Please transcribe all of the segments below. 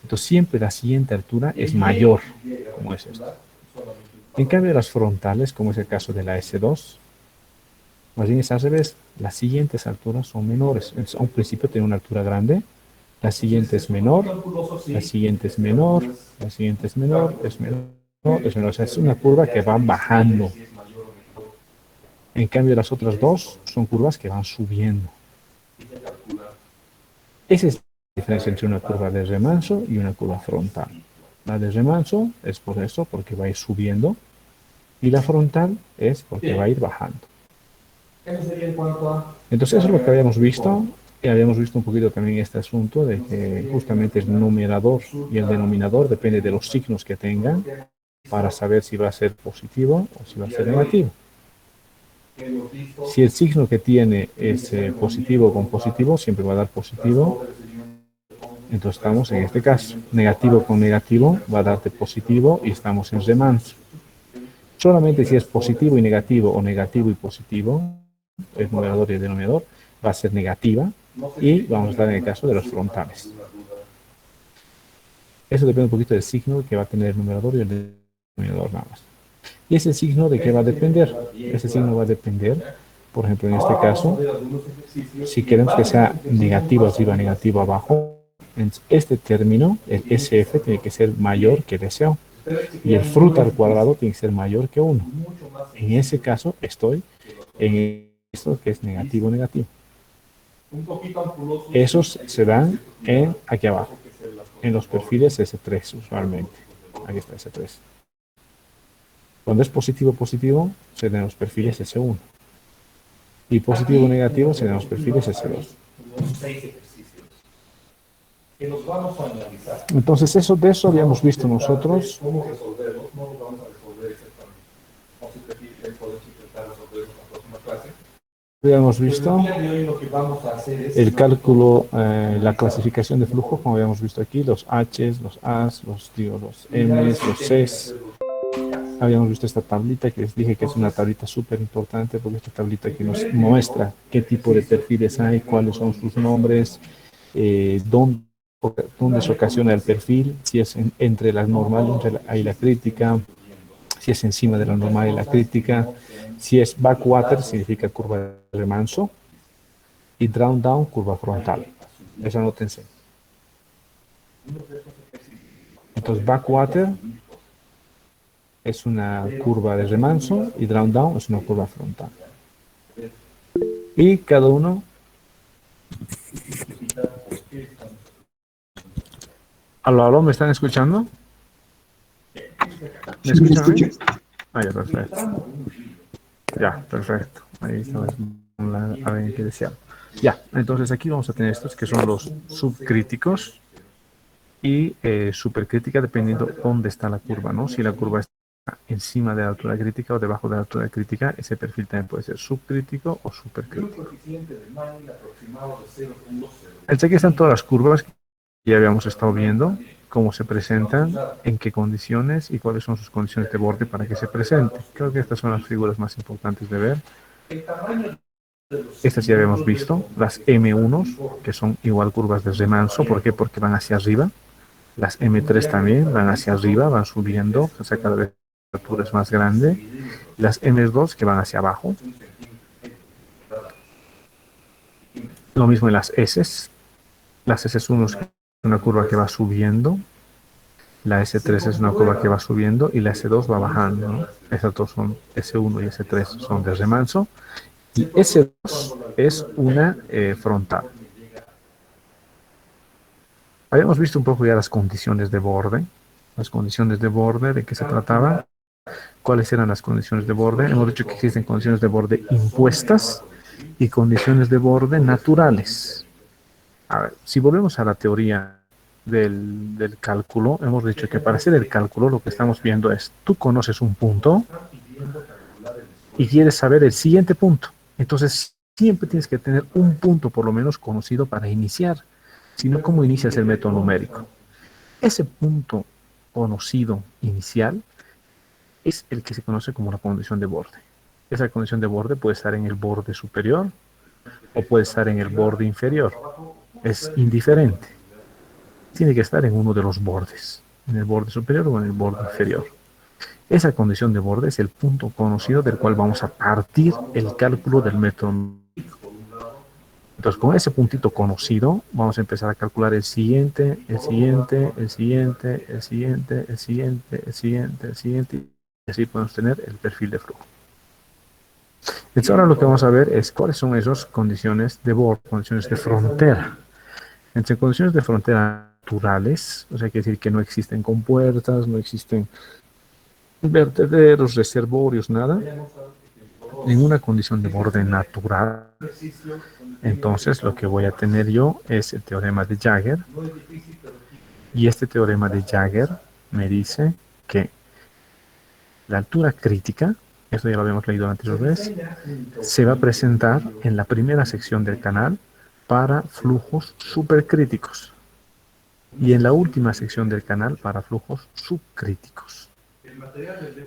Entonces siempre la siguiente altura es mayor, como es esto. En cambio, las frontales, como es el caso de la S2, más bien es al revés. Las siguientes alturas son menores. Entonces, a un principio tiene una altura grande, la siguiente es menor, la siguiente es menor, la siguiente es menor, es menor, es menor. O sea, es una curva que va bajando. En cambio, las otras dos son curvas que van subiendo. Esa es la diferencia entre una curva de remanso y una curva frontal. La de remanso es por eso, porque va a ir subiendo, y la frontal es porque va a ir bajando. Entonces, eso es lo que habíamos visto, y habíamos visto un poquito también este asunto de que justamente el numerador y el denominador depende de los signos que tengan para saber si va a ser positivo o si va a ser negativo. Si el signo que tiene es positivo con positivo, siempre va a dar positivo. Entonces estamos en este caso, negativo con negativo va a darte positivo y estamos en remanso. Solamente si es positivo y negativo o negativo y positivo, el numerador y el denominador va a ser negativa y vamos a estar en el caso de los frontales. Eso depende un poquito del signo que va a tener el numerador y el denominador nada más. ¿Y ese signo de qué va a depender? Ese signo va a depender, por ejemplo, en este caso, si queremos que sea negativo arriba, negativo abajo, este término, el SF, tiene que ser mayor que el SO. Y el fruto al cuadrado tiene que ser mayor que 1. En ese caso, estoy en esto que es negativo, negativo. Esos se dan aquí abajo, en los perfiles S3 usualmente. Aquí está S3. Cuando es positivo, positivo, se dan los perfiles S1. Y positivo, negativo, se dan los perfiles S2. Entonces, de eso habíamos visto nosotros. Habíamos visto el cálculo, la clasificación de flujo, como habíamos visto aquí, los H's, los A's, los M's, los C's. Habíamos visto esta tablita que les dije que es una tablita súper importante porque esta tablita que nos muestra qué tipo de perfiles hay, cuáles son sus nombres, dónde se ocasiona el perfil, si es entre la normal y la crítica, si es encima de la normal y la crítica, si es backwater, significa curva de remanso, y down, curva frontal. Eso anótense. Entonces, backwater es una curva de remanso y down es una curva frontal. Y cada uno... ¿Aló, ¿me están escuchando? ¿Me Sí, me escuchan a mí? escucho. Ah, ya, perfecto. Ya, perfecto. Ahí está alguien que decía. Ya, entonces aquí vamos a tener estos que son los subcríticos y supercrítica dependiendo dónde está la curva, ¿no? Si la curva está encima de la altura crítica o debajo de la altura crítica, ese perfil también puede ser subcrítico o supercrítico. Aquí están todas las curvas que ya habíamos estado viendo, cómo se presentan, en qué condiciones y cuáles son sus condiciones de borde para que se presente. Creo que estas son las figuras más importantes de ver. Estas ya habíamos visto, las M1, que son igual curvas de remanso. ¿Por qué? Porque van hacia arriba. Las M3 también van hacia arriba, van subiendo, o sea, cada vez la altura es más grande. Las M2 que van hacia abajo. Lo mismo en las S. Las S1 es una curva que va subiendo. La S3 es una curva que va subiendo y la S2 va bajando, ¿no? Esas dos son S1 y S3 son de remanso. Y S2 es una frontal. Habíamos visto un poco ya las condiciones de borde. Las condiciones de borde, ¿de qué se trataba? ¿Cuáles eran las condiciones de borde? Hemos dicho que existen condiciones de borde impuestas y condiciones de borde naturales. A ver, si volvemos a la teoría del cálculo, hemos dicho que para hacer el cálculo lo que estamos viendo es, tú conoces un punto y quieres saber el siguiente punto. Entonces, siempre tienes que tener un punto por lo menos conocido para iniciar. Si no, ¿cómo inicias el método numérico? Ese punto conocido inicial es el que se conoce como la condición de borde. Esa condición de borde puede estar en el borde superior o puede estar en el borde inferior. Es indiferente. tiene que estar en uno de los bordes, en el borde superior o en el borde inferior. Esa condición de borde es el punto conocido del cual vamos a partir el cálculo del método. Entonces, con ese puntito conocido, vamos a empezar a calcular el siguiente, el siguiente, el siguiente, el siguiente, el siguiente, el siguiente, el siguiente, y así podemos tener el perfil de flujo. Entonces, ahora lo que vamos a ver es cuáles son esas condiciones de borde, condiciones de frontera. Entre condiciones de frontera naturales, o sea, quiere decir que no existen compuertas, no existen vertederos, reservorios, nada, en una condición de borde natural. Entonces, lo que voy a tener yo es el teorema de Jagger, y este teorema de Jagger me dice que la altura crítica, esto ya lo habíamos leído la anterior vez, se va a presentar en la primera sección del canal para flujos supercríticos y en la última sección del canal para flujos subcríticos.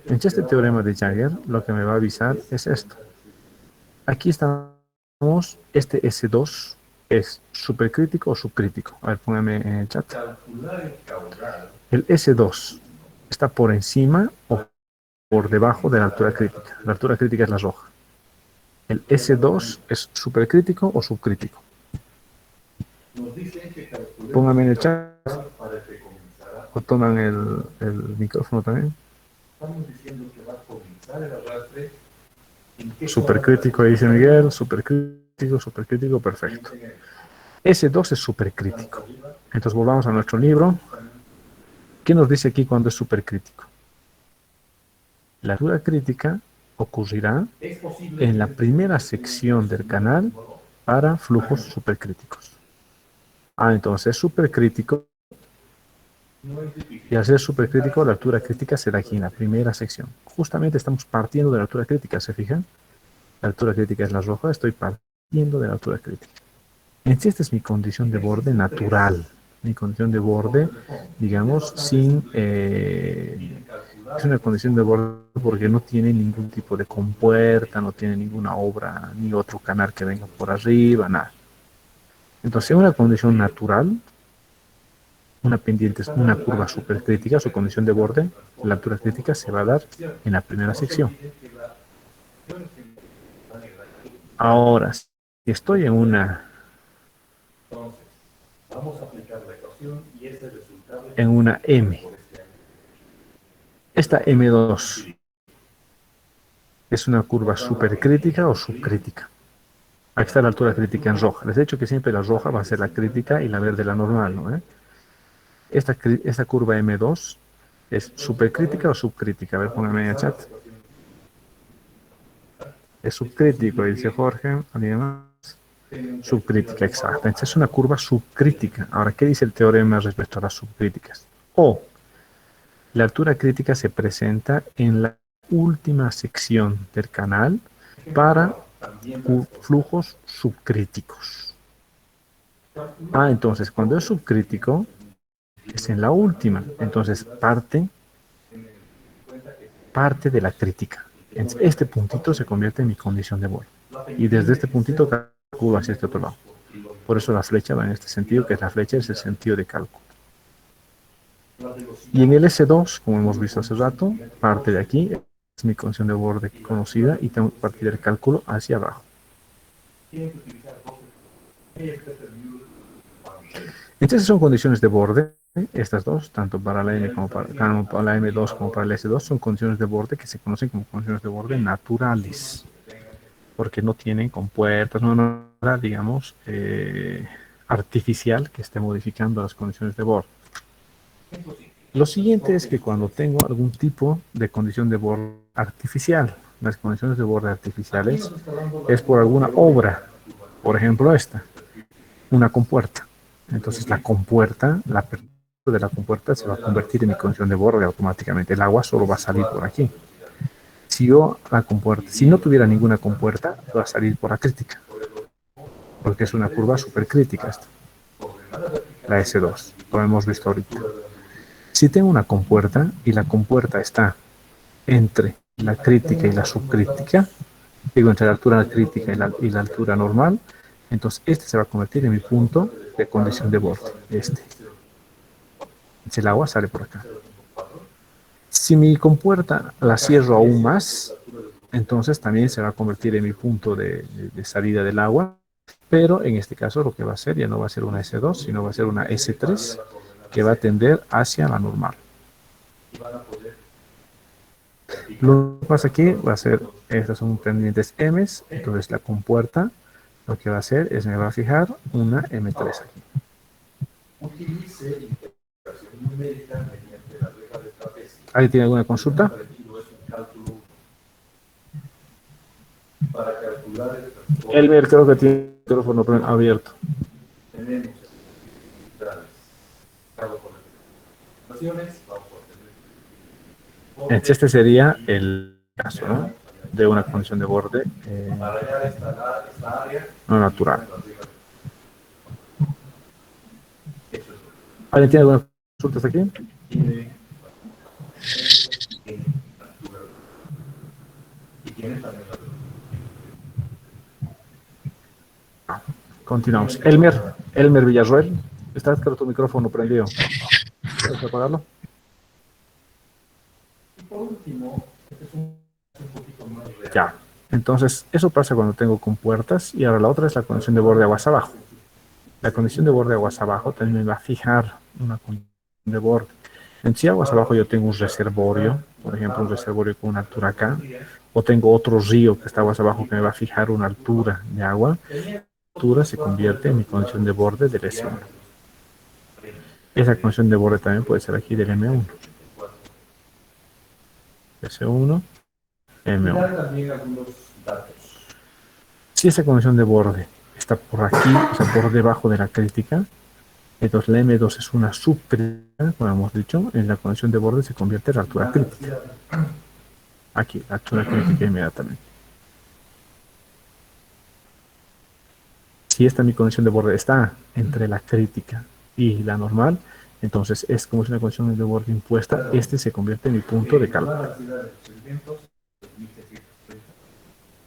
En este teorema de Jagger, lo que me va a avisar es esto. Aquí estamos, este S2 es supercrítico o subcrítico. A ver, póngame en el chat. El S2 está por encima o por debajo de la altura crítica. La altura crítica es la roja. El S2 es supercrítico o subcrítico. Póngame en el chat. O toman el micrófono también. Supercrítico, dice Miguel. Supercrítico, perfecto. S2 es supercrítico. Entonces volvamos a nuestro libro. ¿Qué nos dice aquí cuando es supercrítico? La altura crítica ocurrirá en la primera sección del canal para flujos supercríticos. Entonces es supercrítico. Y al ser supercrítico, la altura crítica será aquí en la primera sección. Justamente estamos partiendo de la altura crítica, ¿se fijan? La altura crítica es la roja, estoy partiendo de la altura crítica. Entonces, esta es mi condición de borde natural. Mi condición de borde, digamos, sin... es una condición de borde porque no tiene ningún tipo de compuerta, no tiene ninguna obra, ni otro canal que venga por arriba, nada. Entonces, en una condición natural, una pendiente es una curva supercrítica, su condición de borde, la altura crítica se va a dar en la primera sección. Ahora, si estoy en una M, esta M2 es una curva supercrítica o subcrítica. Aquí está la altura crítica en roja. Les he dicho que siempre la roja va a ser la crítica y la verde la normal, ¿no? Esta curva M2 es supercrítica o subcrítica. A ver, póngame en el chat. Es subcrítico, dice Jorge. ¿Alguien más? Subcrítica, exacto. Entonces es una curva subcrítica. Ahora, ¿qué dice el teorema respecto a las subcríticas? La altura crítica se presenta en la última sección del canal para flujos subcríticos. Entonces, cuando es subcrítico, es en la última. Entonces, parte de la crítica. Este puntito se convierte en mi condición de borde. Y desde este puntito calculo hacia este otro lado. Por eso la flecha va en este sentido, que la flecha es el sentido de cálculo. Y en el S2, como hemos visto hace rato, parte de aquí es mi condición de borde conocida y tengo que partir el cálculo hacia abajo. Entonces son condiciones de borde, estas dos, tanto para la M como para la M2 como para el S2, son condiciones de borde que se conocen como condiciones de borde naturales, porque no tienen compuertas, no nada, digamos, artificial que esté modificando las condiciones de borde. Lo siguiente es que cuando tengo algún tipo de condición de borde artificial, las condiciones de borde artificiales es por alguna obra, por ejemplo esta, una compuerta. Entonces la compuerta, la apertura de la compuerta se va a convertir en mi condición de borde automáticamente. El agua solo va a salir por aquí. Si no tuviera ninguna compuerta, va a salir por la crítica, porque es una curva supercrítica esta, la S2, lo hemos visto ahorita. Si tengo una compuerta y la compuerta está entre la crítica y la subcrítica, digo entre la altura crítica y la altura normal, entonces este se va a convertir en mi punto de condición de borde, este. el agua sale por acá. Si mi compuerta la cierro aún más, entonces también se va a convertir en mi punto de salida del agua, pero en este caso lo que va a hacer ya no va a ser una S2, sino va a ser una S3 que va a tender hacia la normal. Lo que pasa aquí va a ser, estas son pendientes M, entonces la compuerta lo que va a hacer es me va a fijar una M3 aquí. ¿Alguien tiene alguna consulta? Elmer creo que tiene el micrófono abierto. Este sería el caso, ¿no?, de una condición de borde no natural. ¿Alguien tiene alguna consulta aquí? Continuamos. Elmer Villarroel, ¿estás con tu micrófono prendido? ¿Puedes apagarlo? Ya. Entonces, eso pasa cuando tengo compuertas, y ahora la otra es la condición de borde aguas abajo. La condición de borde aguas abajo también me va a fijar una condición de borde. En sí, aguas abajo yo tengo un reservorio, por ejemplo, un reservorio con una altura acá, o tengo otro río que está aguas abajo que me va a fijar una altura de agua. La altura se convierte en mi condición de borde del S1. Esa condición de borde también puede ser aquí del M1. S1, M1. Si esa condición de borde está por aquí, o sea, por debajo de la crítica, entonces la M2 es una subcrítica, como hemos dicho, en la condición de borde se convierte en la altura crítica. Aquí, la altura crítica inmediatamente. Si esta mi condición de borde está entre la crítica y la normal, entonces es como si una condición de borde impuesta, este se convierte en mi punto de cálculo.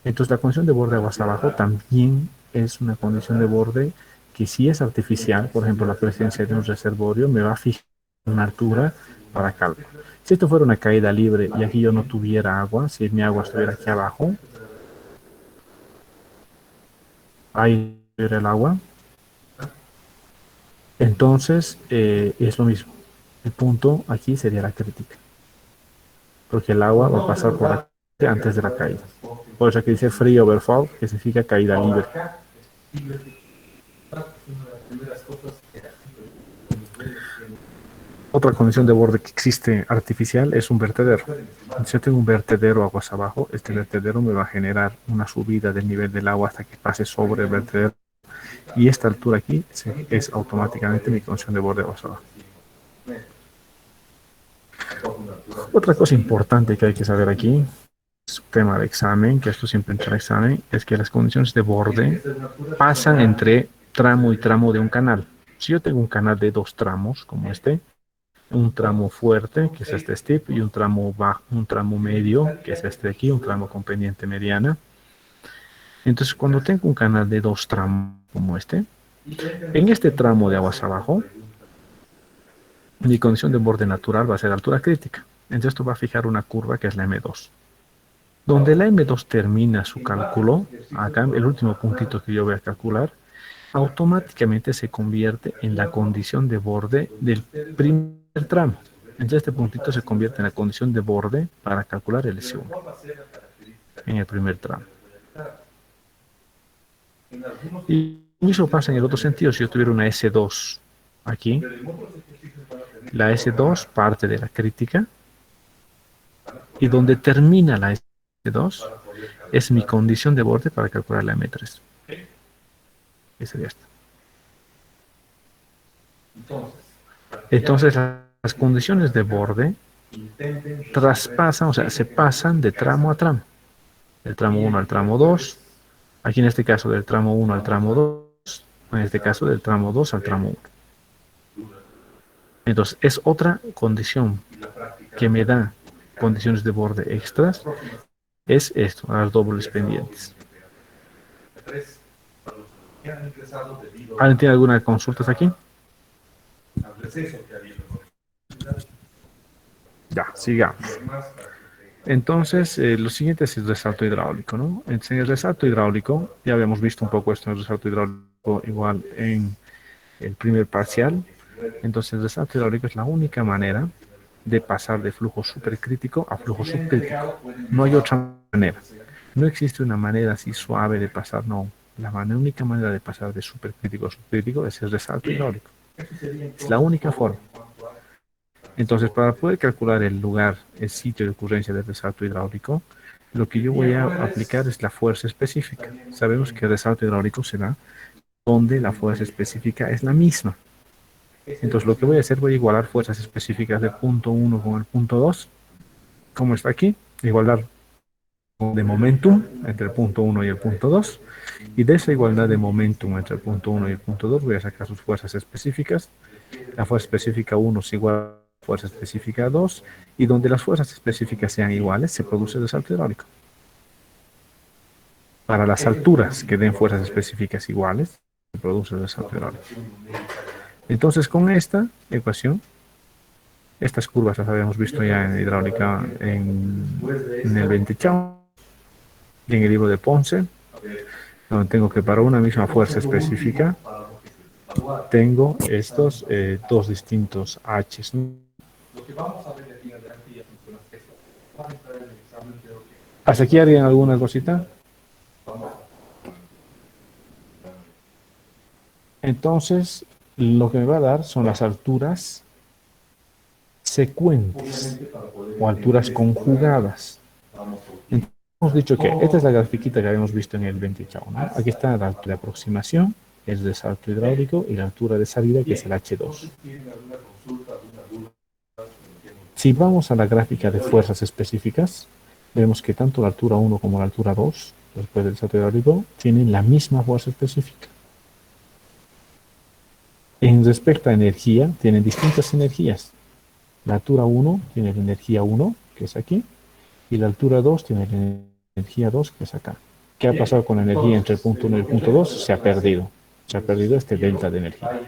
Entonces la condición de borde aguas abajo también es una condición de borde que si es artificial, por ejemplo la presencia de un reservorio, me va a fijar una altura para cálculo. Si esto fuera una caída libre y aquí yo no tuviera agua, si mi agua estuviera aquí abajo, ahí estuviera el agua, entonces es lo mismo. El punto aquí sería la crítica, porque el agua va a pasar por aquí antes de la caída. Por eso aquí dice free overfall, que significa caída libre. Otra condición de borde que existe artificial es un vertedero. Si yo tengo un vertedero aguas abajo, este vertedero me va a generar una subida del nivel del agua hasta que pase sobre el vertedero. Y esta altura aquí es automáticamente mi condición de borde aguas abajo. Otra cosa importante que hay que saber aquí, es un tema de examen, que esto siempre entra al examen, es que las condiciones de borde pasan entre tramo y tramo de un canal. Si yo tengo un canal de 2 tramos, como este, un tramo fuerte, que es este steep, y un tramo bajo, un tramo medio, que es este de aquí, un tramo con pendiente mediana. Entonces, cuando tengo un canal de 2 tramos como este, en este tramo de aguas abajo, mi condición de borde natural va a ser altura crítica. Entonces, esto va a fijar una curva que es la M2. Donde la M2 termina su cálculo, acá el último puntito que yo voy a calcular, automáticamente se convierte en la condición de borde del primer tramo. Entonces este puntito se convierte en la condición de borde para calcular el S1 en el primer tramo. Y eso pasa en el otro sentido. Si yo tuviera una S2 aquí, la S2 parte de la crítica, y donde termina la S2 es mi condición de borde para calcular la M3. Esa sería esta. Entonces las condiciones de borde traspasan, o sea, se pasan de tramo a tramo. Del tramo 1 al tramo 2. Aquí en este caso del tramo 1 al tramo 2. En este caso del tramo 2 al tramo 1. Entonces es otra condición que me da condiciones de borde extras. Es esto, las dobles pendientes. ¿Alguien tiene alguna consulta aquí? Ya, sigamos. Entonces, lo siguiente es el resalto hidráulico, ¿no? En el resalto hidráulico, ya habíamos visto un poco esto en el resalto hidráulico igual en el primer parcial. Entonces, el resalto hidráulico es la única manera de pasar de flujo supercrítico a flujo subcrítico. No hay otra manera. No existe una manera así suave de pasar, no. Única manera de pasar de supercrítico a subcrítico es el resalto hidráulico. Es la única forma. Entonces, para poder calcular el lugar, el sitio de ocurrencia del resalto hidráulico, lo que yo voy a aplicar es la fuerza específica. Sabemos que el resalto hidráulico se da donde la fuerza específica es la misma. Entonces, lo que voy a hacer, voy a igualar fuerzas específicas del punto 1 con el punto 2, como está aquí, igualdad de momentum entre el punto 1 y el punto 2, y de esa igualdad de momentum entre el punto 1 y el punto 2 voy a sacar sus fuerzas específicas. La fuerza específica 1 es igual a la fuerza específica 2, y donde las fuerzas específicas sean iguales, se produce el resalto hidráulico. Para las alturas que den fuerzas específicas iguales, se produce el resalto hidráulico. Entonces, con esta ecuación, estas curvas las habíamos visto ya en hidráulica en el 20 y en el libro de Ponce, donde tengo que para una misma fuerza específica tengo estos dos distintos H's. ¿Hasta aquí alguien alguna cosita? Entonces, lo que me va a dar son las alturas secuentes o alturas conjugadas. Entonces, hemos dicho que esta es la grafiquita que habíamos visto en el 20, ¿no? Aquí está la altura de aproximación, el resalto hidráulico, y la altura de salida, que es el H2. Si vamos a la gráfica de fuerzas específicas, vemos que tanto la altura 1 como la altura 2, después del resalto hidráulico, tienen la misma fuerza específica. En respecto a energía, tienen distintas energías. La altura 1 tiene la energía 1, que es aquí, y la altura 2 tiene la energía 2, que es acá. ¿Qué ha pasado con la energía entre el punto 1 y el punto 2? Se ha perdido. Se ha perdido este delta de energía.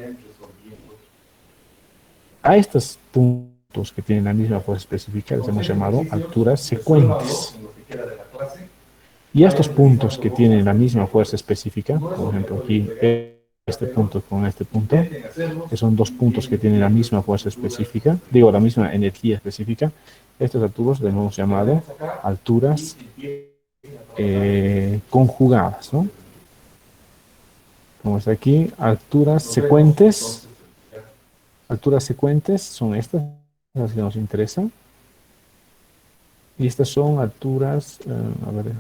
A estos puntos que tienen la misma fuerza específica les hemos llamado alturas secuentes. Y estos puntos que tienen la misma fuerza específica, por ejemplo aquí este punto con este punto, que son dos puntos que tienen la misma fuerza específica, digo la misma energía específica, estas alturas les hemos llamado alturas conjugadas, ¿no? Como está aquí, alturas secuentes son estas, las que nos interesan, y estas son alturas, a ver,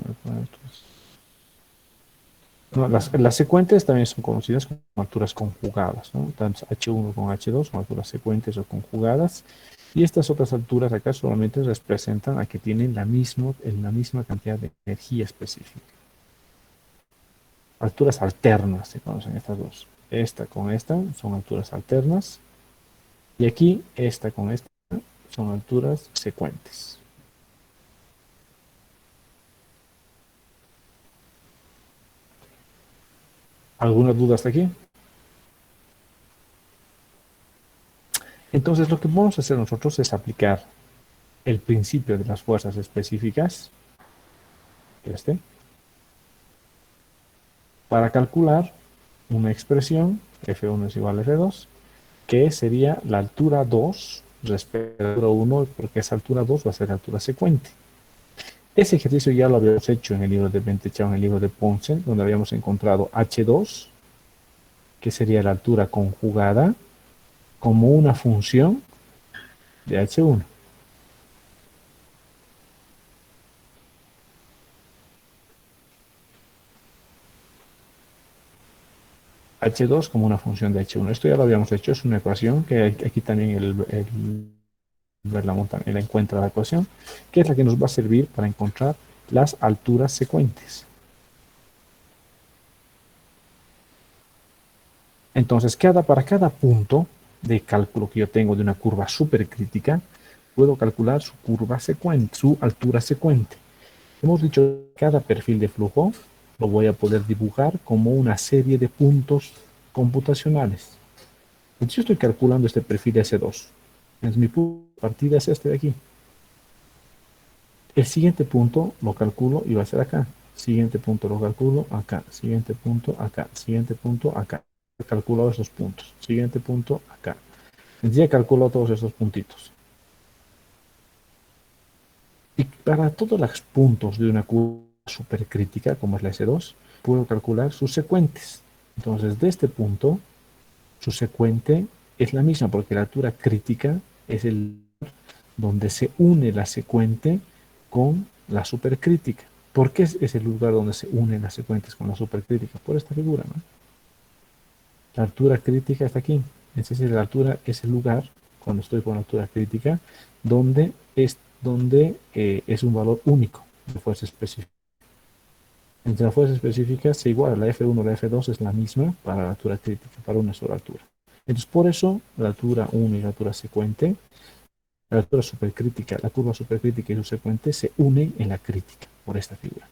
no, las secuentes también son conocidas como alturas conjugadas, ¿no? Tanto H1 con H2 son alturas secuentes o conjugadas, y estas otras alturas acá solamente representan a que tienen la misma cantidad de energía específica. Alturas alternas se conocen estas dos. Esta con esta son alturas alternas, y aquí esta con esta son alturas secuentes. ¿Alguna duda hasta aquí? Entonces lo que vamos a hacer nosotros es aplicar el principio de las fuerzas específicas, para calcular una expresión, F1 es igual a F2, que sería la altura 2 respecto a la altura 1, porque esa altura 2 va a ser la altura secuente. Ese ejercicio ya lo habíamos hecho en el libro de Bentechao, en el libro de Ponce, donde habíamos encontrado H2, que sería la altura conjugada, como una función de H1. H2 como una función de H1. Esto ya lo habíamos hecho, es una ecuación que aquí también el Verlamont también la encuentra la ecuación, que es la que nos va a servir para encontrar las alturas secuentes. Entonces, para cada punto de cálculo que yo tengo de una curva supercrítica, puedo calcular su curva secuente, su altura secuente. Hemos dicho que cada perfil de flujo lo voy a poder dibujar como una serie de puntos computacionales. Entonces yo estoy calculando este perfil S2. Entonces mi punto de partida es este de aquí. El siguiente punto lo calculo y va a ser acá. Siguiente punto lo calculo acá. Siguiente punto acá. Siguiente punto acá. He calculado esos puntos. Siguiente punto acá. Entonces ya calculo todos esos puntitos. Y para todos los puntos de una curva supercrítica, como es la S2, puedo calcular sus secuentes. Entonces, de este punto, su secuente es la misma, porque la altura crítica es el donde se une la secuente con la supercrítica. ¿Por qué es el lugar donde se unen las secuentes con la supercrítica? Por esta figura, ¿no? La altura crítica está aquí. Es decir, la altura es el lugar, cuando estoy con la altura crítica, donde es un valor único de fuerza específica. Entre la fuerza específica se iguala, la F1 y la F2 es la misma para la altura crítica, para una sola altura. Entonces, por eso, la altura 1 y la altura secuente, la altura supercrítica, la curva supercrítica y su secuente se unen en la crítica, por esta figura.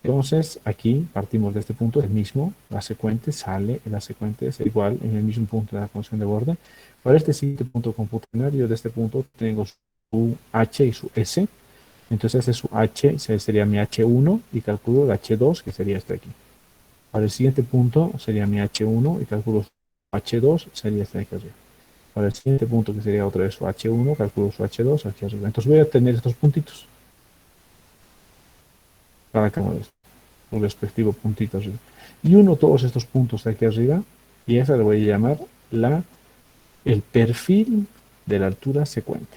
Entonces, aquí partimos de este punto, el mismo, la secuente es igual en el mismo punto de la función de borde. Para este siguiente punto computacional, yo de este punto tengo su H y su S. Entonces, ese es su H, sería mi H1 y calculo el H2, que sería este aquí. Para el siguiente punto sería mi H1 y calculo su H2, sería este de aquí arriba. Para el siguiente punto, que sería otra vez su H1, calculo su H2 aquí arriba. Entonces voy a tener estos puntitos para cada uno de estos, un respectivo puntito arriba. Y uno todos estos puntos de aquí arriba, y esa le voy a llamar el perfil de la altura secuente.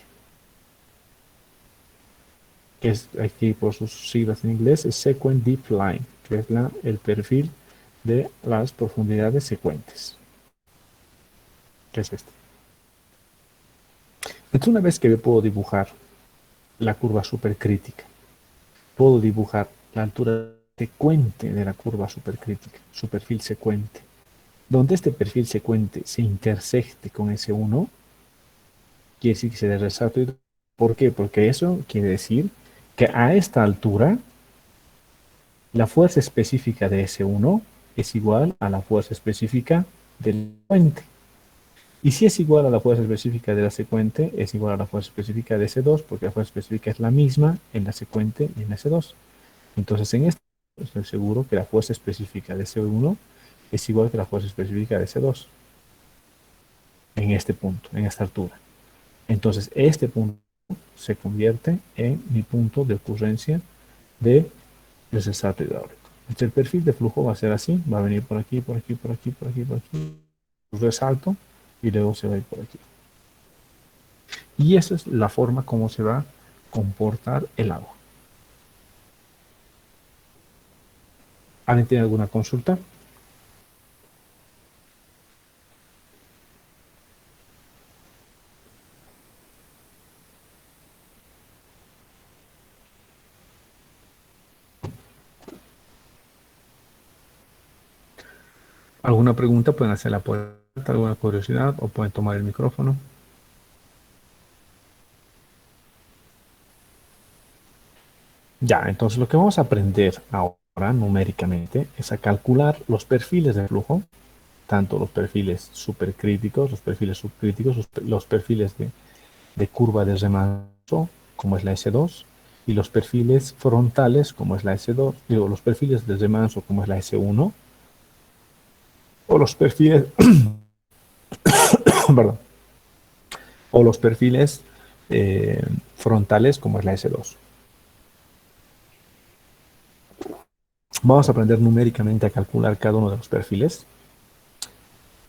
Que es aquí por sus siglas en inglés, es Sequent Deep Line, que es el perfil de las profundidades secuentes. Que es este. Entonces, una vez que yo puedo dibujar la curva supercrítica, puedo dibujar la altura secuente de la curva supercrítica, su perfil secuente, donde este perfil secuente se intersecte con ese 1, quiere decir que se le resalta. ¿Por qué? Porque eso quiere decir que a esta altura la fuerza específica de S1 es igual a la fuerza específica del secuente. Y si es igual a la fuerza específica de la secuente, es igual a la fuerza específica de S2, porque la fuerza específica es la misma en la secuente y en S2. Entonces, en este estoy seguro que la fuerza específica de S1 es igual que la fuerza específica de S2. En este punto, en esta altura. Entonces, este punto se convierte en mi punto de ocurrencia de desasalto hidráulico. Entonces, el perfil de flujo va a ser así, va a venir por aquí, por aquí, por aquí, por aquí, por aquí, resalto y luego se va a ir por aquí. Y esa es la forma como se va a comportar el agua. ¿Alguien tiene alguna consulta? ¿Alguna pregunta? Pueden hacerla por alguna curiosidad o pueden tomar el micrófono. Ya, entonces lo que vamos a aprender ahora numéricamente es a calcular los perfiles de flujo, tanto los perfiles supercríticos, los perfiles subcríticos, los perfiles de curva de remanso, como es la S2, y los perfiles frontales, como es la S2, digo, los perfiles de remanso, como es la S1, o los perfiles, perdón, o los perfiles frontales, como es la S2. Vamos a aprender numéricamente a calcular cada uno de los perfiles.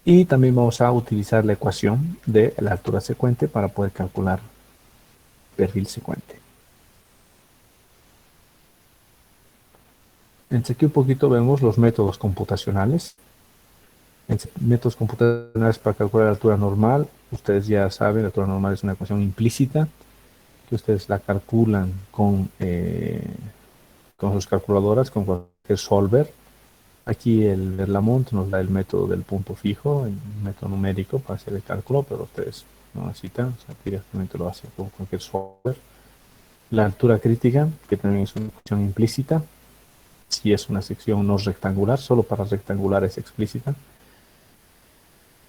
Y también vamos a utilizar la ecuación de la altura secuente para poder calcular el perfil secuente. Entonces aquí un poquito vemos los métodos computacionales. Métodos computacionales para calcular la altura normal. Ustedes ya saben, la altura normal es una ecuación implícita que ustedes la calculan con sus calculadoras, con cualquier solver. Aquí el Verlamont nos da el método del punto fijo, el método numérico para hacer el cálculo, pero ustedes no necesitan, o sea, directamente lo hacen con cualquier software. La altura crítica, que también es una función implícita, si es una sección no rectangular, solo para rectangular es explícita.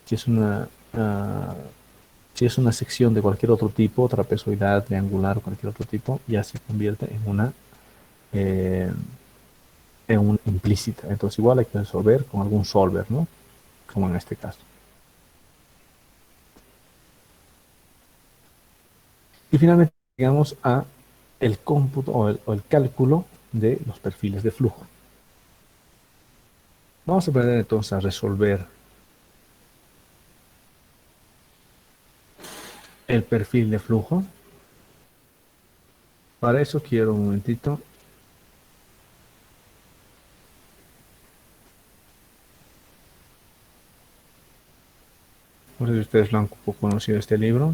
Si es una Si es una sección de cualquier otro tipo, trapezoidal, triangular, cualquier otro tipo, ya se convierte eh, en una implícita. Entonces igual hay que resolver con algún solver, ¿no? Como en este caso. Y finalmente llegamos a el cómputo o el cálculo de los perfiles de flujo. Vamos a aprender entonces a resolver el perfil de flujo. Para eso quiero un momentito. No sé si ustedes lo han conocido este libro.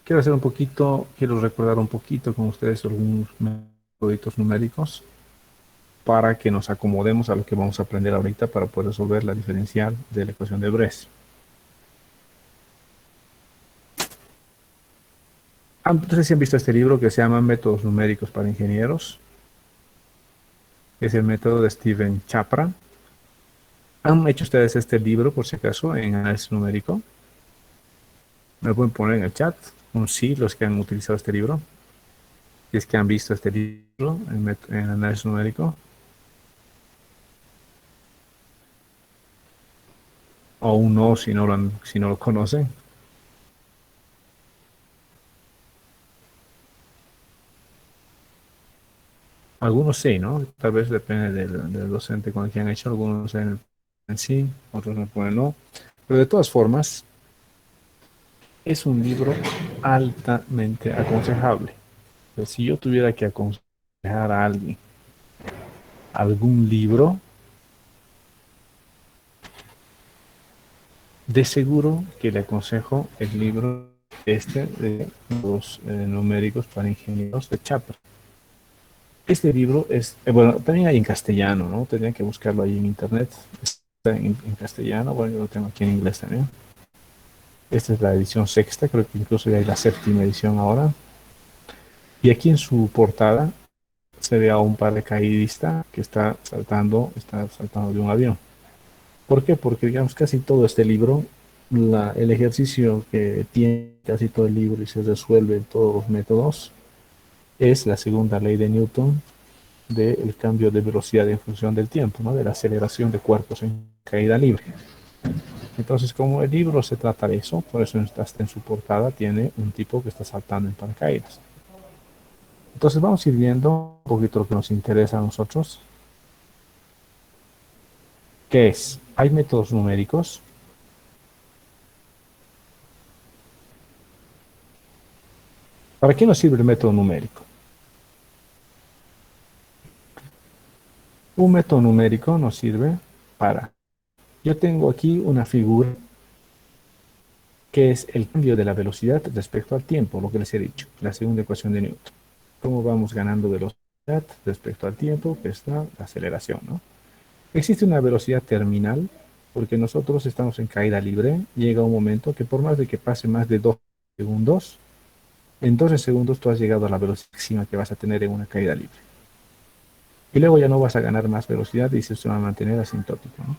Quiero hacer un poquito, quiero recordar un poquito con ustedes algunos métodos numéricos para que nos acomodemos a lo que vamos a aprender ahorita para poder resolver la diferencial de la ecuación de Bres. No sé si han visto este libro que se llama Métodos numéricos para ingenieros. Es el método de Steven Chapra. ¿Han hecho ustedes este libro, por si acaso, en análisis numérico? Me lo pueden poner en el chat, un sí, los que han utilizado este libro. Si es que han visto este libro en análisis numérico. O un no si no lo conocen. Algunos sí, ¿no? Tal vez depende del docente con el que han hecho. Algunos en sí, otros me ponen no. Pero de todas formas, es un libro altamente aconsejable. Pero si yo tuviera que aconsejar a alguien algún libro, de seguro que le aconsejo el libro este de los numéricos para ingenieros de Chapra. Este libro es, bueno, también hay en castellano, ¿no? Tendría que buscarlo ahí en internet. Está en castellano, bueno, yo lo tengo aquí en inglés también. Esta es la edición sexta, creo que incluso ya hay la séptima edición ahora. Y aquí en su portada se ve a un paracaidista que está saltando de un avión. ¿Por qué? Porque digamos casi todo este libro, el ejercicio que tiene casi todo el libro y se resuelve en todos los métodos es la segunda ley de Newton del cambio de velocidad en función del tiempo, ¿no? De la aceleración de cuerpos en caída libre. Entonces, como el libro se trata de eso, por eso hasta en su portada tiene un tipo que está saltando en paracaídas. Entonces vamos a ir viendo un poquito lo que nos interesa a nosotros, que es, hay métodos numéricos. ¿Para qué nos sirve el método numérico? Un método numérico nos sirve para, yo tengo aquí una figura que es el cambio de la velocidad respecto al tiempo, lo que les he dicho, la segunda ecuación de Newton. Cómo vamos ganando velocidad respecto al tiempo, que está la aceleración, ¿no? Existe una velocidad terminal, porque nosotros estamos en caída libre, llega un momento que por más de que pase más de 2 segundos, en 12 segundos tú has llegado a la velocidad máxima que vas a tener en una caída libre. Y luego ya no vas a ganar más velocidad y se va a mantener asintótico, ¿no?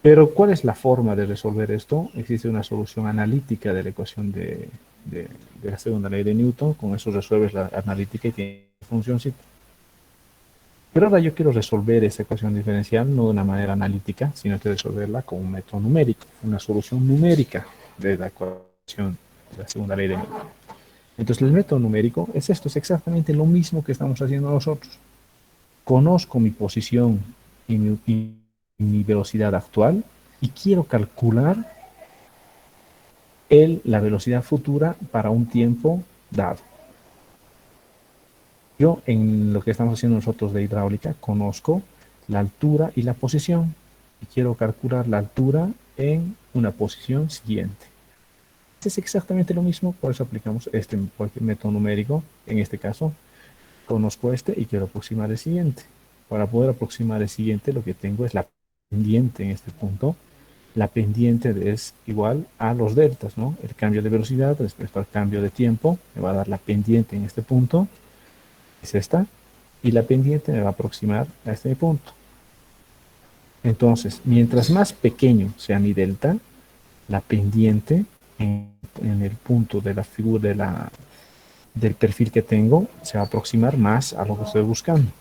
Pero ¿cuál es la forma de resolver esto? Existe una solución analítica de la ecuación de la segunda ley de Newton. Con eso resuelves la analítica y tiene funcióncita. Pero ahora yo quiero resolver esta ecuación diferencial no de una manera analítica, sino que resolverla con un método numérico, una solución numérica de la ecuación de la segunda ley de Newton. Entonces el método numérico es esto, es exactamente lo mismo que estamos haciendo nosotros. Conozco mi posición y mi velocidad actual y quiero calcular la velocidad futura para un tiempo dado. Yo en lo que estamos haciendo nosotros de hidráulica conozco la altura y la posición y quiero calcular la altura en una posición siguiente. Es exactamente lo mismo, por eso aplicamos este método numérico. En este caso, conozco este y quiero aproximar el siguiente. Para poder aproximar el siguiente, lo que tengo es la pendiente en este punto. La pendiente es igual a los deltas, ¿no? El cambio de velocidad respecto al cambio de tiempo me va a dar la pendiente en este punto, es esta, y la pendiente me va a aproximar a este punto. Entonces, mientras más pequeño sea mi delta, la pendiente en el punto de la figura del perfil que tengo se va a aproximar más a lo que estoy buscando.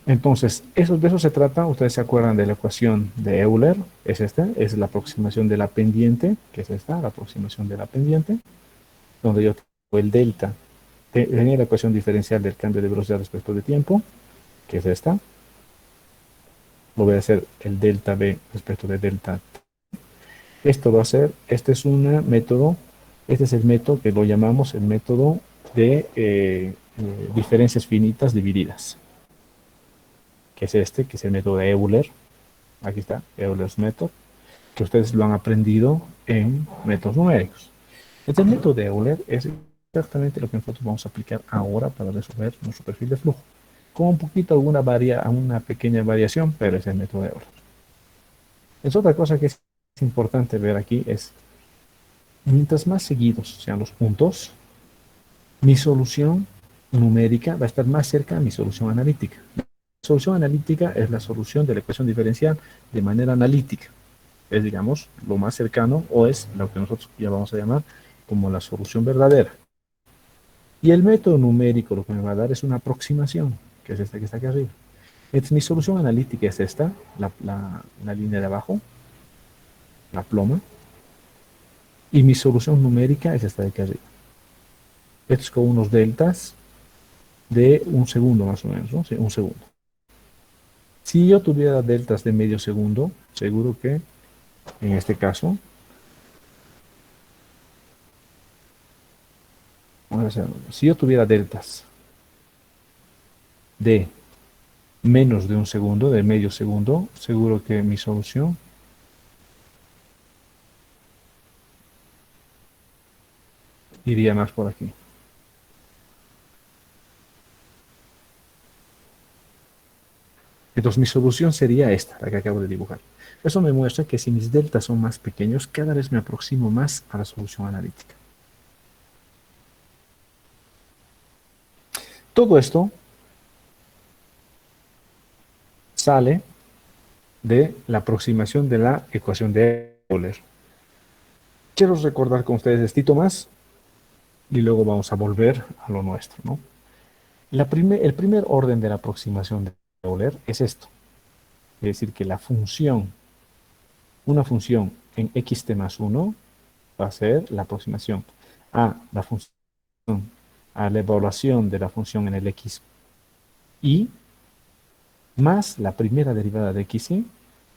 Entonces, de eso se trata. Ustedes se acuerdan de la ecuación de Euler, es esta, es la aproximación de la pendiente, que es esta, la aproximación de la pendiente, donde yo tengo el delta, tenía la ecuación diferencial del cambio de velocidad respecto de tiempo, que es esta. Lo voy a hacer el delta B respecto de delta T. Esto va a ser, este es un método, este es el método que lo llamamos el método de diferencias finitas divididas, que es este, que es el método de Euler. Aquí está, Euler's Method, que ustedes lo han aprendido en métodos numéricos. Este método de Euler es exactamente lo que nosotros vamos a aplicar ahora para resolver nuestro perfil de flujo. Con un poquito, una pequeña variación, pero es el método de Euler. Es otra cosa que es importante ver aquí es, mientras más seguidos sean los puntos, mi solución numérica va a estar más cerca de mi solución analítica. La solución analítica es la solución de la ecuación diferencial de manera analítica. Es, digamos, lo más cercano o es lo que nosotros ya vamos a llamar como la solución verdadera. Y el método numérico lo que me va a dar es una aproximación, que es esta que está aquí arriba. Entonces, mi solución analítica es esta, la línea de abajo, la ploma, y mi solución numérica es esta de aquí arriba. Esto es con unos deltas de un segundo más o menos, ¿no? Sí, un segundo. Si yo tuviera deltas de medio segundo, seguro que en este caso, si yo tuviera deltas de menos de un segundo, de medio segundo, seguro que mi solución iría más por aquí. Entonces mi solución sería esta, la que acabo de dibujar. Eso me muestra que si mis deltas son más pequeños, cada vez me aproximo más a la solución analítica. Todo esto sale de la aproximación de la ecuación de Euler. Quiero recordar con ustedes esto más y luego vamos a volver a lo nuestro, ¿no? El primer orden de la aproximación de Euler es esto. Es decir, que una función en xt más 1 va a ser la aproximación a la función, a la evaluación de la función en el x y más la primera derivada de xy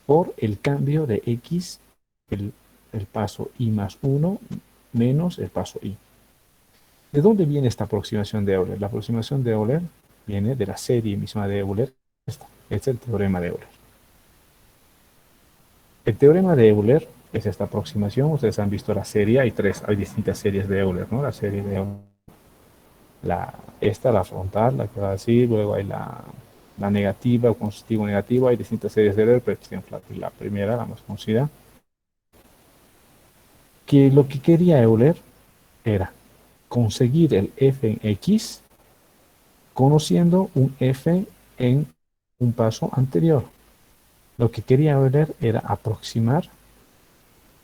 por el cambio de x, el paso y más 1 menos el paso y. ¿De dónde viene esta aproximación de Euler? La aproximación de Euler viene de la serie misma de Euler. Este es el teorema de Euler. El teorema de Euler es esta aproximación. Ustedes han visto la serie, hay distintas series de Euler, ¿no? La serie de Euler. La frontal, la que va así, luego hay la negativa o constitutivo negativo, hay distintas series de Euler, pero la primera, la más conocida, que lo que quería Euler era conseguir el f en x conociendo un f en un paso anterior. Lo que quería Euler era aproximar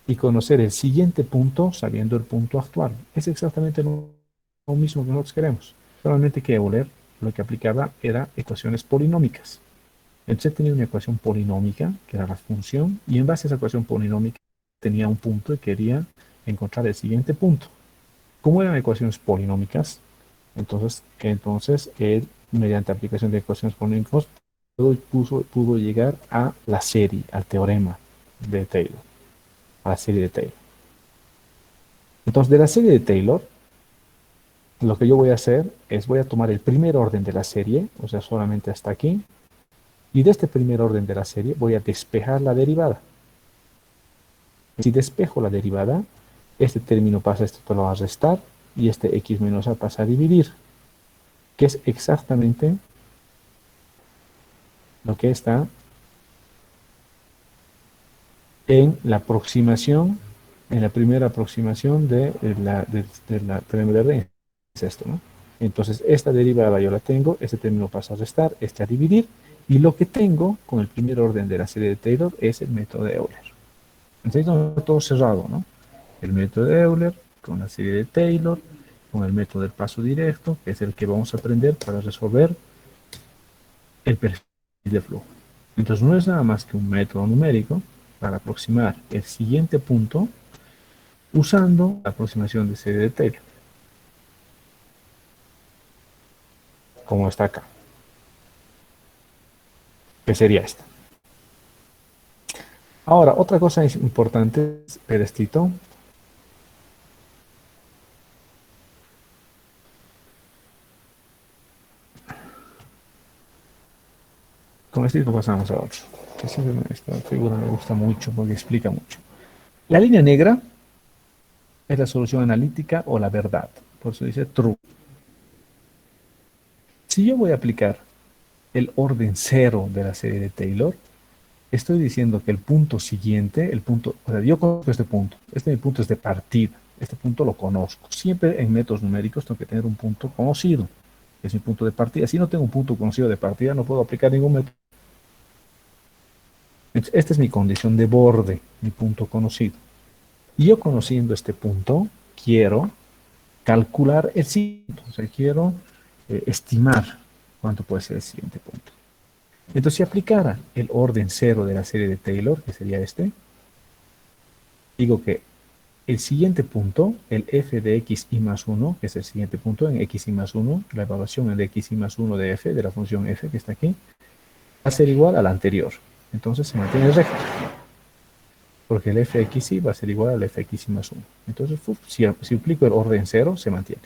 y conocer el siguiente punto sabiendo el punto actual. Es exactamente lo mismo que nosotros queremos. Solamente que Euler lo que aplicaba era ecuaciones polinómicas. Entonces tenía una ecuación polinómica, que era la función, y en base a esa ecuación polinómica tenía un punto y quería encontrar el siguiente punto. Como eran ecuaciones polinómicas, entonces él, mediante aplicación de ecuaciones polinómicas, pudo llegar a la serie, al teorema de Taylor, a la serie de Taylor. Entonces, de la serie de Taylor, lo que yo voy a hacer es voy a tomar el primer orden de la serie, o sea, solamente hasta aquí, y de este primer orden de la serie voy a despejar la derivada. Si despejo la derivada, este término pasa, esto lo va a restar, y este x menos a pasa a dividir, que es exactamente lo que está en la aproximación, en la primera aproximación de la teorema de Rennes. Es esto, ¿no? Entonces, esta derivada yo la tengo, este término pasa a restar, este a dividir, y lo que tengo con el primer orden de la serie de Taylor es el método de Euler. Entonces, todo cerrado, ¿no? El método de Euler con la serie de Taylor, con el método del paso directo, que es el que vamos a aprender para resolver el perfil de flujo. Entonces, no es nada más que un método numérico para aproximar el siguiente punto usando la aproximación de serie de Taylor, como está acá, que sería esta. Ahora, otra cosa importante es Pedestito. Con esto pasamos a otro. Esta figura me gusta mucho porque explica mucho. La línea negra es la solución analítica o la verdad. Por eso dice true. Si yo voy a aplicar el orden cero de la serie de Taylor, estoy diciendo que el punto siguiente, el punto, o sea, yo conozco este mi punto es de partida, este punto lo conozco. Siempre en métodos numéricos tengo que tener un punto conocido, que es mi punto de partida. Si no tengo un punto conocido de partida, no puedo aplicar ningún método. Entonces, esta es mi condición de borde, mi punto conocido. Y yo conociendo este punto, quiero calcular el siguiente, o sea, quiero estimar cuánto puede ser el siguiente punto. Entonces, si aplicara el orden cero de la serie de Taylor, que sería este, digo que el siguiente punto, el f de x y más 1, que es el siguiente punto en x y más 1, la evaluación en x y más 1 de f, de la función f que está aquí, va a ser igual al anterior. Entonces se mantiene recto, porque el fxy va a ser igual al fxy más 1. Entonces, si aplico el orden cero, se mantiene.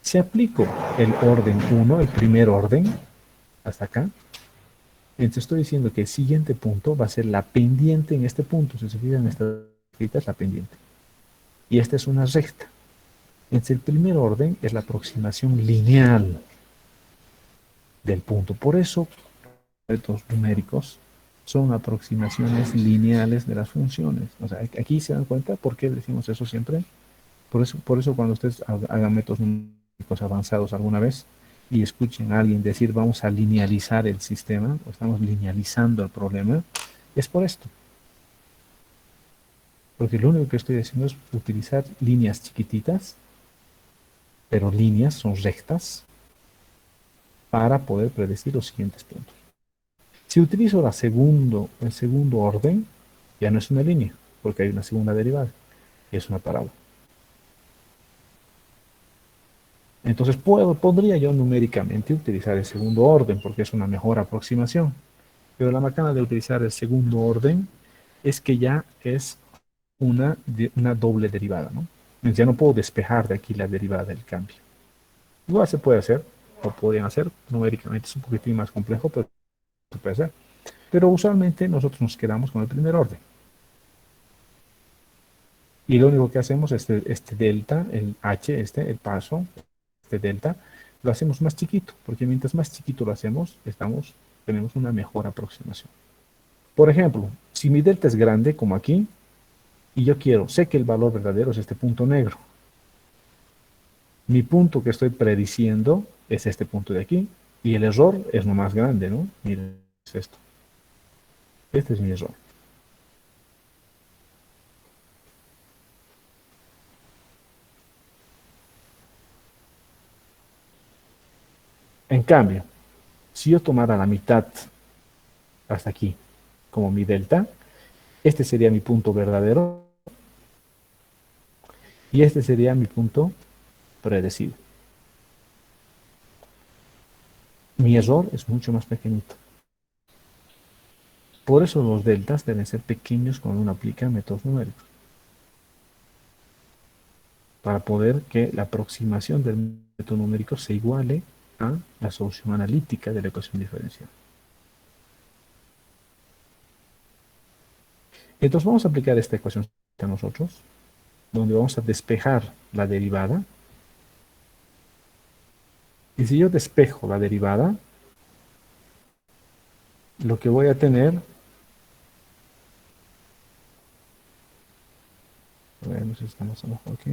Si aplico el orden 1, el primer orden, hasta acá, entonces estoy diciendo que el siguiente punto va a ser la pendiente en este punto. Si se fijan, esta es la pendiente. Y esta es una recta. Entonces el primer orden es la aproximación lineal del punto. Por eso, métodos numéricos son aproximaciones lineales de las funciones. O sea, aquí se dan cuenta por qué decimos eso siempre. Por eso cuando ustedes hagan métodos numéricos avanzados alguna vez y escuchen a alguien decir vamos a linealizar el sistema, o estamos linealizando el problema, es por esto. Porque lo único que estoy haciendo es utilizar líneas chiquititas, pero líneas son rectas, para poder predecir los siguientes puntos. Si utilizo el segundo orden, ya no es una línea, porque hay una segunda derivada, y es una parábola. Entonces podría yo numéricamente utilizar el segundo orden, porque es una mejor aproximación. Pero la macana de utilizar el segundo orden es que ya es una doble derivada, ¿no? Entonces ya no puedo despejar de aquí la derivada del cambio. Igual se puede hacer, o podrían hacer, numéricamente es un poquitín más complejo, pero se puede hacer. Pero usualmente nosotros nos quedamos con el primer orden. Y lo único que hacemos es este delta, el h, el paso, este delta, lo hacemos más chiquito, porque mientras más chiquito lo hacemos, tenemos una mejor aproximación. Por ejemplo, si mi delta es grande, como aquí, y yo sé que el valor verdadero es este punto negro. Mi punto que estoy prediciendo es este punto de aquí, y el error es lo más grande, ¿no? Miren, es esto. Este es mi error. En cambio, si yo tomara la mitad hasta aquí como mi delta, este sería mi punto verdadero y este sería mi punto predecible. Mi error es mucho más pequeñito. Por eso los deltas deben ser pequeños cuando uno aplica métodos numéricos, para poder que la aproximación del método numérico se iguale a la solución analítica de la ecuación diferencial. Entonces vamos a aplicar esta ecuación a nosotros, donde vamos a despejar la derivada. Y si yo despejo la derivada, lo que voy a tener, a ver, no sé si estamos abajo aquí.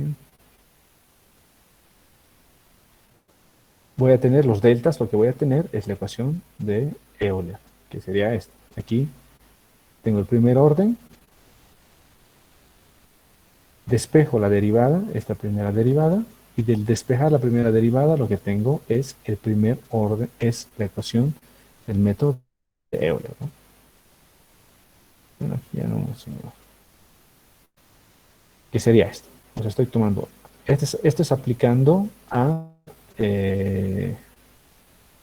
voy a tener los deltas, lo que voy a tener es la ecuación de Euler, que sería esta. Aquí tengo el primer orden, despejo la derivada, esta primera derivada, y del despejar la primera derivada lo que tengo es el primer orden, es la ecuación del método de Euler, ¿no? Bueno, aquí ya no, que sería esto. O sea, estoy tomando, esto es aplicando eh,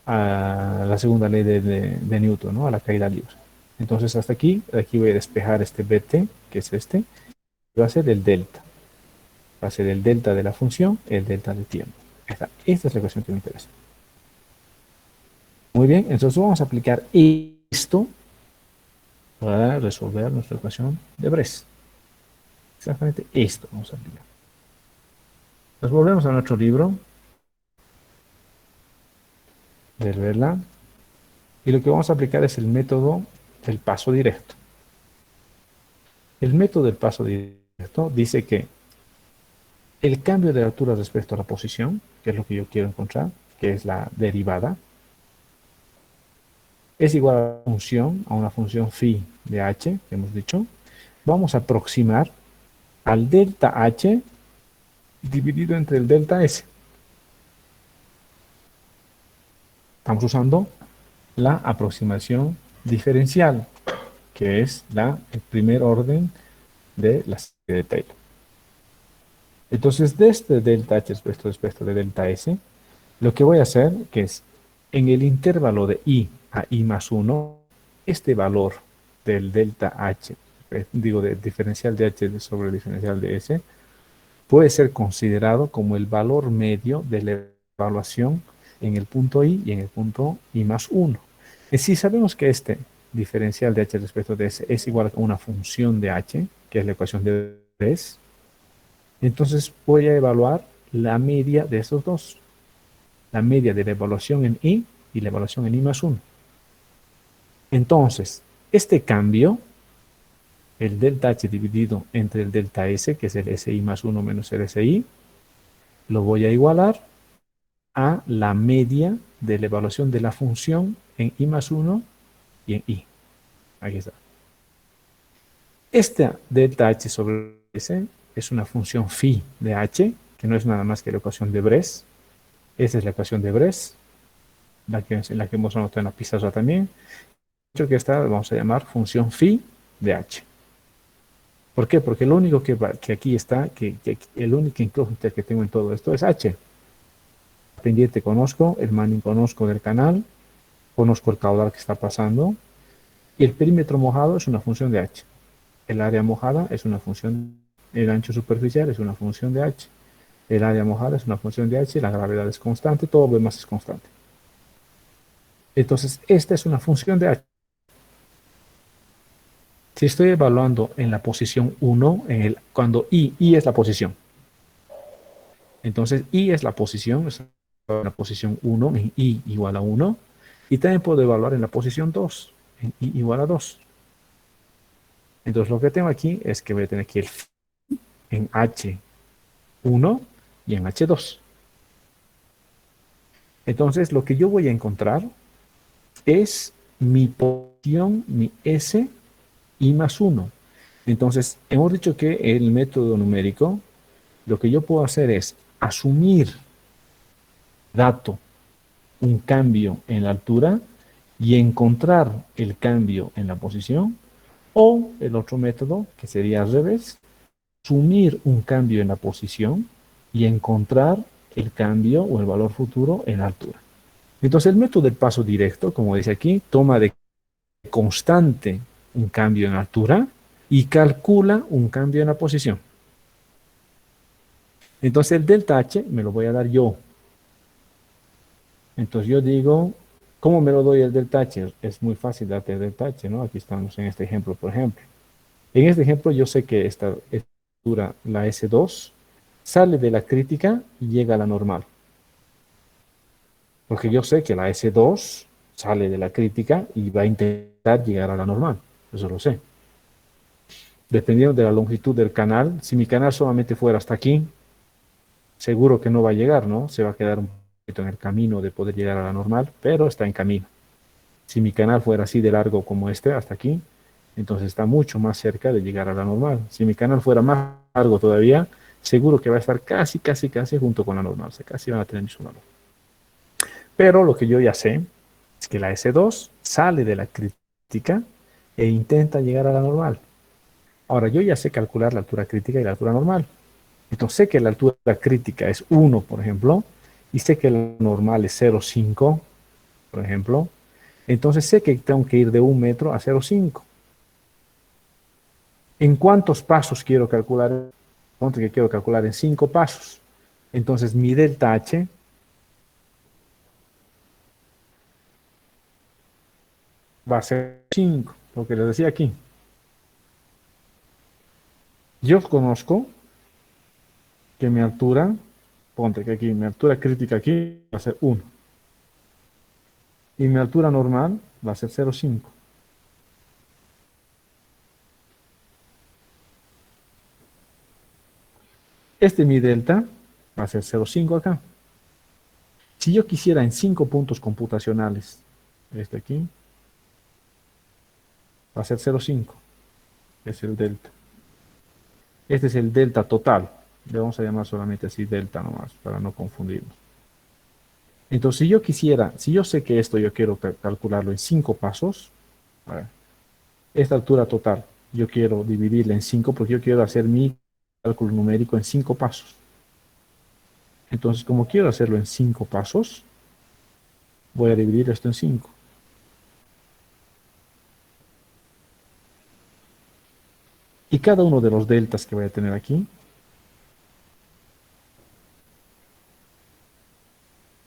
a la segunda ley de Newton, ¿no? A la caída libre. Entonces hasta aquí, aquí voy a despejar este bt, que es este, y va a ser el delta. Va a ser el delta de la función, el delta de tiempo. Esta es la ecuación que me interesa. Muy bien, entonces vamos a aplicar esto para resolver nuestra ecuación de Bres. Exactamente esto vamos a aplicar. Nos volvemos a nuestro libro de Verla y lo que vamos a aplicar es el método del paso directo. El método del paso directo dice que el cambio de altura respecto a la posición, que es lo que yo quiero encontrar, que es la derivada, es igual a una función phi de h, que hemos dicho. Vamos a aproximar al delta h dividido entre el delta s. Estamos usando la aproximación diferencial, que es el primer orden de la serie de Taylor. Entonces, de este delta h respecto de delta s, lo que voy a hacer que es, en el intervalo de i a i más 1, este valor del delta h, digo, del diferencial de h sobre el diferencial de s, puede ser considerado como el valor medio de la evaluación en el punto i y en el punto i más 1. Y si sabemos que este diferencial de h respecto de s es igual a una función de h, que es la ecuación de Bres, entonces voy a evaluar la media de estos dos. La media de la evaluación en i y la evaluación en i más 1. Entonces, este cambio, el delta h dividido entre el delta s, que es el si más 1 menos el si, lo voy a igualar a la media de la evaluación de la función en i más 1 y en i. Aquí está. Esta delta h sobre s es una función phi de h, que no es nada más que la ecuación de Bres. Esta es la ecuación de Bres, la que hemos anotado en la pizarra también. Que esta vamos a llamar función phi de h. ¿Por qué? Porque lo único que aquí está, el único incógnita que tengo en todo esto es h. El pendiente conozco, el Manning conozco del canal, conozco el caudal que está pasando, y el perímetro mojado es una función de h. El área mojada es una función, el ancho superficial es una función de h. El área mojada es una función de h, la gravedad es constante, todo lo demás es constante. Entonces, esta es una función de h. Si estoy evaluando en la posición 1, cuando I es la posición. Entonces, I es la posición 1, en I igual a 1. Y también puedo evaluar en la posición 2, en I igual a 2. Entonces, lo que tengo aquí es que voy a tener aquí el en H1 y en H2. Entonces, lo que yo voy a encontrar es mi posición, mi S, I más 1. Entonces, hemos dicho que el método numérico, lo que yo puedo hacer es asumir dato un cambio en la altura y encontrar el cambio en la posición, o el otro método, que sería al revés, asumir un cambio en la posición y encontrar el cambio o el valor futuro en la altura. Entonces, el método del paso directo, como dice aquí, toma de constante un cambio en altura y calcula un cambio en la posición. Entonces, el delta H me lo voy a dar yo. Entonces, yo digo, ¿cómo me lo doy el delta H? Es muy fácil darte el delta H, ¿no? Aquí estamos en este ejemplo, por ejemplo. En este ejemplo, yo sé que esta altura, la S2, sale de la crítica y llega a la normal. Porque yo sé que la S2 sale de la crítica y va a intentar llegar a la normal. Eso lo sé. Dependiendo de la longitud del canal, si mi canal solamente fuera hasta aquí, seguro que no va a llegar, ¿no? Se va a quedar en el camino de poder llegar a la normal, pero está en camino. Si mi canal fuera así de largo como este, hasta aquí, entonces está mucho más cerca de llegar a la normal. Si mi canal fuera más largo todavía, seguro que va a estar casi, casi, casi junto con la normal. O sea, casi van a tener el mismo valor. Pero lo que yo ya sé es que la S2 sale de la crítica e intenta llegar a la normal. Ahora, yo ya sé calcular la altura crítica y la altura normal. Entonces sé que la altura crítica es 1, por ejemplo, y sé que la normal es 0,5, por ejemplo. Entonces sé que tengo que ir de 1 metro a 0,5. ¿En cuántos pasos quiero calcular? Ponte que quiero calcular en 5 pasos. Entonces mi delta H va a ser 5, lo que les decía aquí. Yo conozco que mi altura, ponte que aquí, mi altura crítica aquí va a ser 1. Y mi altura normal va a ser 0,5. Mi delta va a ser 0,5 acá. Si yo quisiera en 5 puntos computacionales, aquí va a ser 0,5, es el delta. Este es el delta total. Le vamos a llamar solamente así delta nomás, para no confundirnos. Entonces, si yo quisiera, si yo sé que esto yo quiero calcularlo en 5 pasos, a ver, esta altura total, yo quiero dividirla en 5 porque yo quiero hacer mi cálculo numérico en 5 pasos. Entonces, como quiero hacerlo en 5 pasos, voy a dividir esto en 5. Y cada uno de los deltas que voy a tener aquí,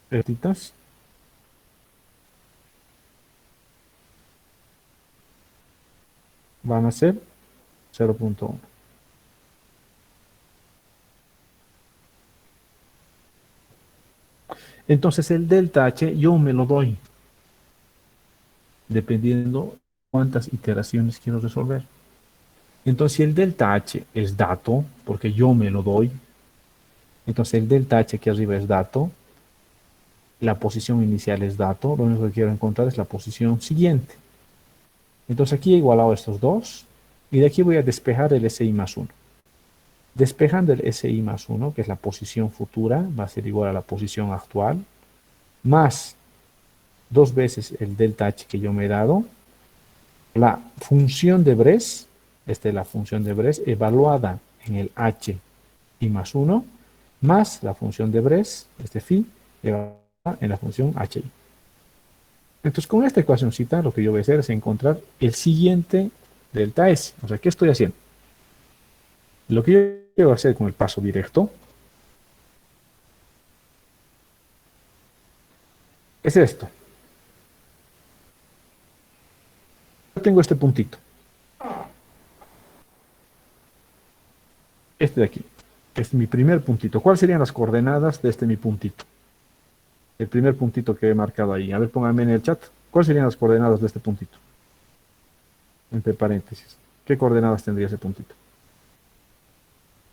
deltitas, van a ser 0,1. Entonces, el delta H yo me lo doy, dependiendo cuántas iteraciones quiero resolver. Entonces, si el delta H es dato, porque yo me lo doy, entonces el delta H aquí arriba es dato, la posición inicial es dato, lo único que quiero encontrar es la posición siguiente. Entonces aquí he igualado estos dos, y de aquí voy a despejar el SI más 1. Despejando el SI más 1, que es la posición futura, va a ser igual a la posición actual, más 2 veces el delta H que yo me he dado, la función de Bres, esta es la función de Bres evaluada en el H y más 1, más la función de Bres, phi, evaluada en la función HI. Entonces, con esta ecuacióncita, lo que yo voy a hacer es encontrar el siguiente delta S. O sea, ¿qué estoy haciendo? Lo que yo quiero hacer con el paso directo es esto. Yo tengo este puntito, este de aquí. Este es mi primer puntito. ¿Cuáles serían las coordenadas de mi puntito? El primer puntito que he marcado ahí. A ver, pónganme en el chat. ¿Cuáles serían las coordenadas de este puntito? Entre paréntesis. ¿Qué coordenadas tendría ese puntito?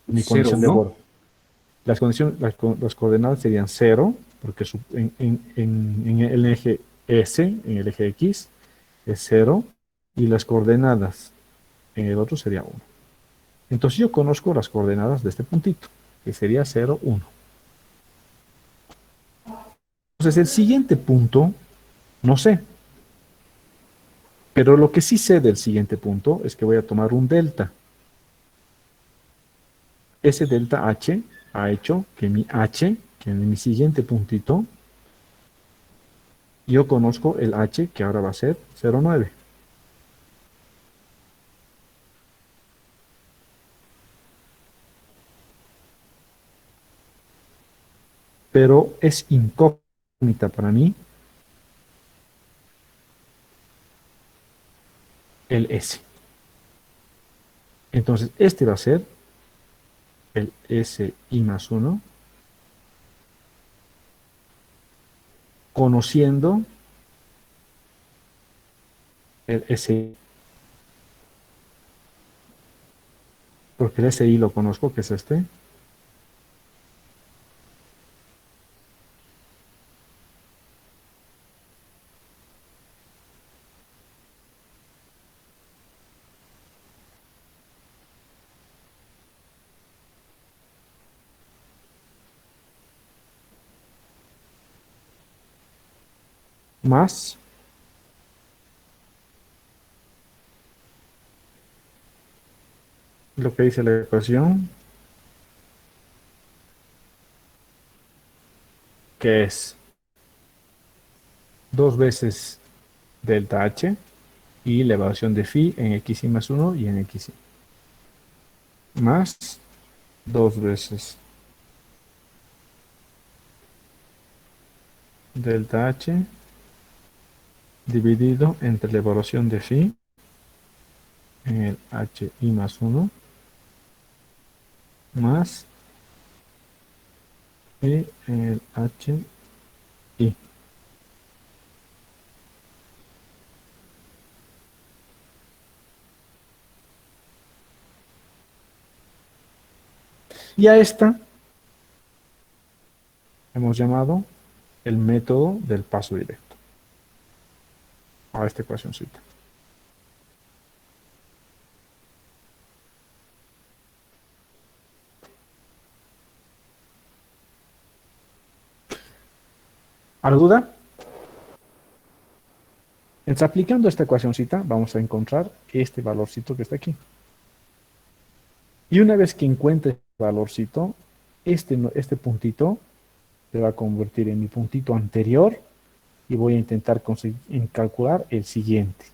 Mi Cero condición de uno. borde. Las coordenadas serían 0, porque en el eje S, en el eje X, es 0, y las coordenadas en el otro sería 1. Entonces yo conozco las coordenadas de este puntito, que sería 0, 1. Entonces el siguiente punto, no sé, pero lo que sí sé del siguiente punto es que voy a tomar un delta. Ese delta H ha hecho que mi H, que en mi siguiente puntito, yo conozco el H, que ahora va a ser 0,9. Pero es incógnita para mí el S. Entonces, este va a ser el SI más 1, conociendo el SI, porque el SI lo conozco, que es este, más lo que dice la ecuación, que es 2 veces delta H y la evaluación de phi en xi más 1 y en xi, más 2 veces delta H dividido entre la evaluación de phi en el hi más 1 más phi en el hi. Y a esta hemos llamado el método del paso directo, a esta ecuacióncita. ¿Alguna duda? Entonces, aplicando esta ecuacióncita, vamos a encontrar este valorcito que está aquí. Y una vez que encuentre este valorcito, este puntito se va a convertir en mi puntito anterior y voy a intentar calcular el siguiente.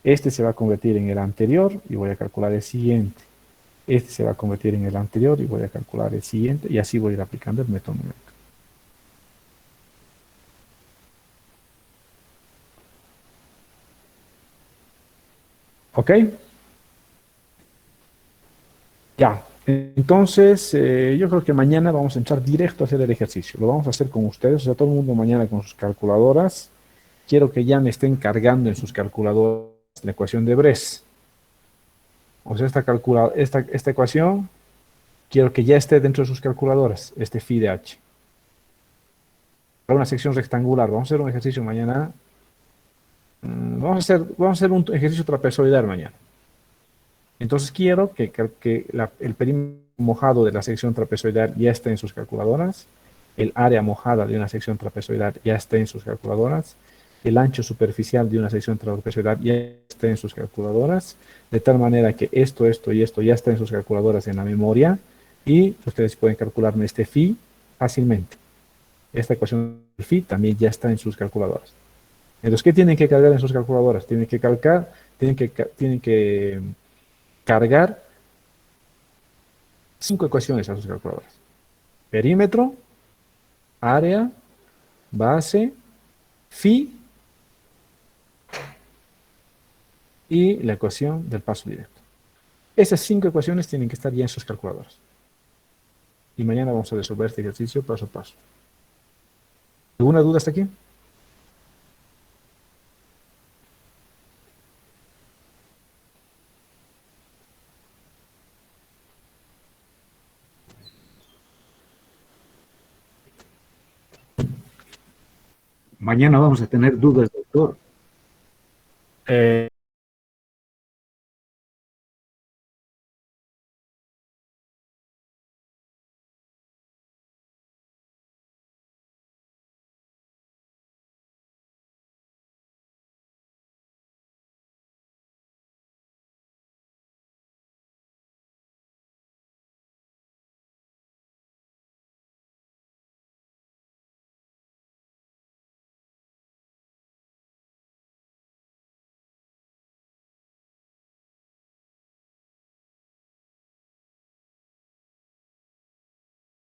Este se va a convertir en el anterior y voy a calcular el siguiente. Este se va a convertir en el anterior y voy a calcular el siguiente, y así voy a ir aplicando el método numérico. ¿Ok? Ya. Entonces, yo creo que mañana vamos a entrar directo a hacer el ejercicio. Lo vamos a hacer con ustedes, o sea, todo el mundo mañana con sus calculadoras. Quiero que ya me estén cargando en sus calculadoras la ecuación de Bres. O sea, esta ecuación, quiero que ya esté dentro de sus calculadoras, este phi de h. Para una sección rectangular, vamos a hacer un ejercicio mañana. Vamos a hacer un ejercicio trapezoidal mañana. Entonces quiero que el perímetro mojado de la sección trapezoidal ya esté en sus calculadoras, el área mojada de una sección trapezoidal ya esté en sus calculadoras, el ancho superficial de una sección trapezoidal ya esté en sus calculadoras, de tal manera que esto y esto ya está en sus calculadoras en la memoria, y ustedes pueden calcularme este phi fácilmente. Esta ecuación del phi también ya está en sus calculadoras. Entonces, ¿qué tienen que cargar en sus calculadoras? Tienen que cargar 5 ecuaciones a sus calculadoras: perímetro, área, base, phi y la ecuación del paso directo. Esas 5 ecuaciones tienen que estar ya en sus calculadoras. Y mañana vamos a resolver este ejercicio paso a paso. ¿Alguna duda hasta aquí? Mañana vamos a tener dudas, doctor.